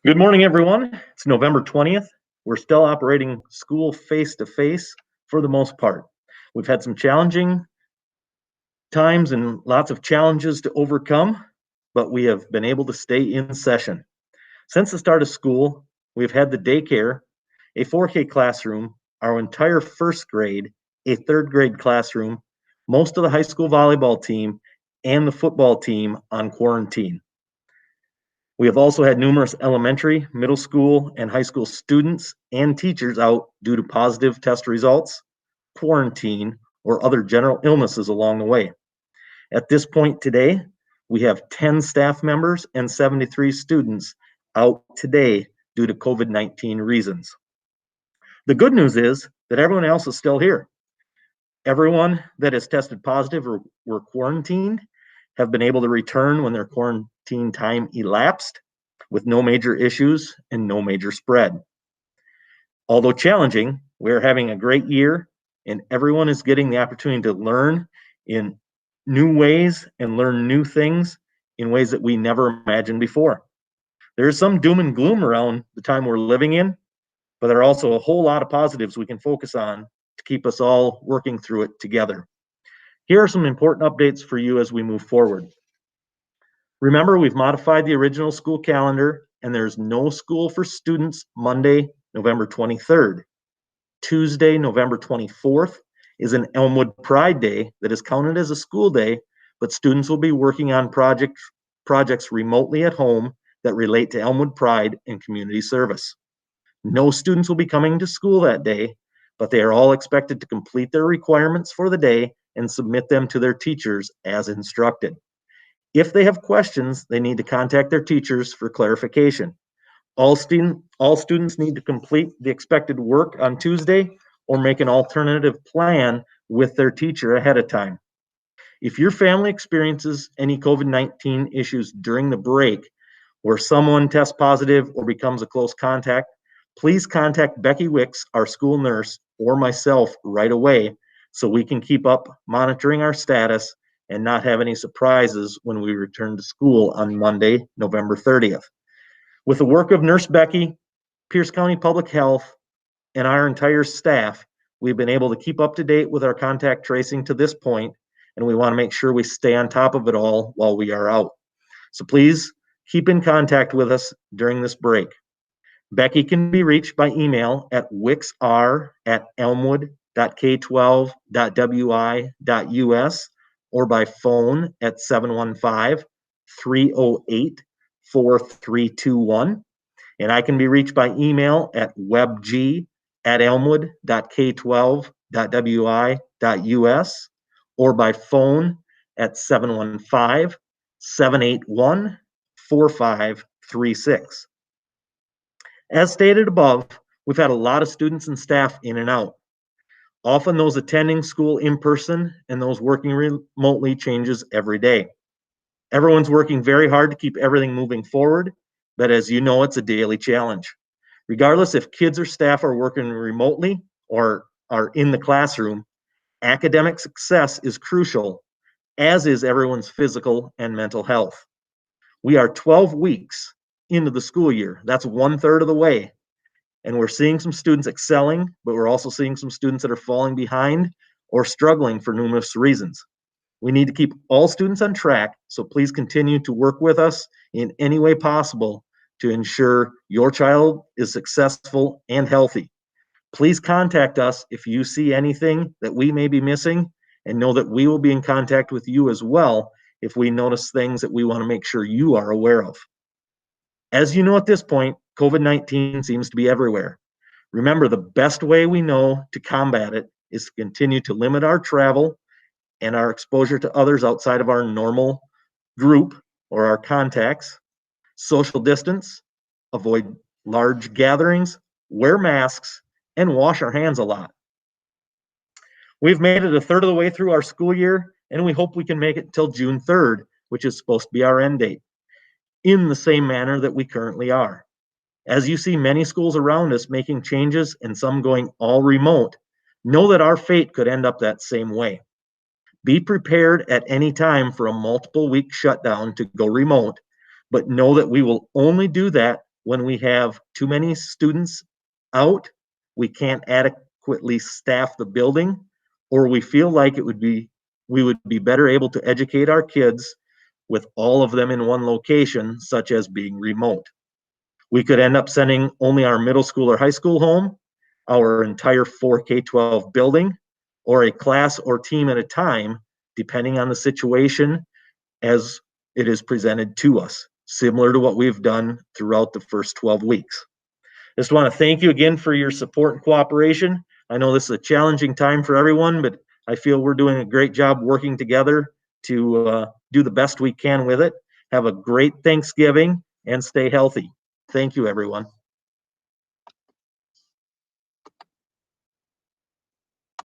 Good morning, everyone. It's November 20th. We're still operating school face-to-face for the most part. We've had some challenging times and lots of challenges to overcome, but we have been able to stay in session. Since the start of school, we've had the daycare, a 4K classroom, our entire first grade, a third grade classroom, most of the high school volleyball team, and the football team on quarantine. We have also had numerous elementary, middle school, and high school students and teachers out due to positive test results, quarantine, or other general illnesses along the way. At this point today, we have 10 staff members and 73 students out today due to COVID-19 reasons. The good news is that everyone else is still here. Everyone that has tested positive or were quarantined have been able to return when their quarantine time elapsed with no major issues and no major spread. Although challenging, we're having a great year and everyone is getting the opportunity to learn in new ways and learn new things in ways that we never imagined before. There's some doom and gloom around the time we're living in, but there are also a whole lot of positives we can focus on to keep us all working through it together. Here are some important updates for you as we move forward. Remember, we've modified the original school calendar and there's no school for students Monday, November 23rd. Tuesday, November 24th is an Elmwood Pride Day that is counted as a school day, but students will be working on projects remotely at home that relate to Elmwood Pride and community service. No students will be coming to school that day, but they are all expected to complete their requirements for the day and submit them to their teachers as instructed. If they have questions, they need to contact their teachers for clarification. All students need to complete the expected work on Tuesday or make an alternative plan with their teacher ahead of time. If your family experiences any COVID-19 issues during the break where someone tests positive or becomes a close contact, please contact Becky Wicks, our school nurse, or myself right away so we can keep up monitoring our status and not have any surprises when we return to school on Monday, November 30th. With the work of Nurse Becky, Pierce County Public Health, and our entire staff, we've been able to keep up to date with our contact tracing to this point, and we want to make sure we stay on top of it all while we are out. So please keep in contact with us during this break. Becky can be reached by email at wicksr@elmwood.k12.wi.us or by phone at 715-308-4321. And I can be reached by email at webg@elmwood.k12.wi.us or by phone at 715-781-4536. As stated above, we've had a lot of students and staff in and out. Often those attending school in person and those working remotely changes every day. Everyone's working very hard to keep everything moving forward, but as you know, it's a daily challenge. Regardless if kids or staff are working remotely or are in the classroom, academic success is crucial, as is everyone's physical and mental health. We are 12 weeks into the school year. That's 1/3 of the way. And we're seeing some students excelling, but we're also seeing some students that are falling behind or struggling for numerous reasons. We need to keep all students on track, so please continue to work with us in any way possible to ensure your child is successful and healthy. Please contact us if you see anything that we may be missing, and know that we will be in contact with you as well if we notice things that we want to make sure you are aware of. As you know at this point, COVID-19 seems to be everywhere. Remember, the best way we know to combat it is to continue to limit our travel and our exposure to others outside of our normal group or our contacts, social distance, avoid large gatherings, wear masks, and wash our hands a lot. We've made it 1/3 of the way through our school year, and we hope we can make it until June 3rd, which is supposed to be our end date, in the same manner that we currently are. As you see many schools around us making changes and some going all remote, know that our fate could end up that same way. Be prepared at any time for a multiple week shutdown to go remote, but know that we will only do that when we have too many students out, we can't adequately staff the building, or we feel like we would be better able to educate our kids with all of them in one location, such as being remote. We could end up sending only our middle school or high school home, our entire 4K-12 building, or a class or team at a time, depending on the situation as it is presented to us, similar to what we've done throughout the first 12 weeks. Just want to thank you again for your support and cooperation. I know this is a challenging time for everyone, but I feel we're doing a great job working together to do the best we can with it. Have a great Thanksgiving and stay healthy. Thank you, everyone.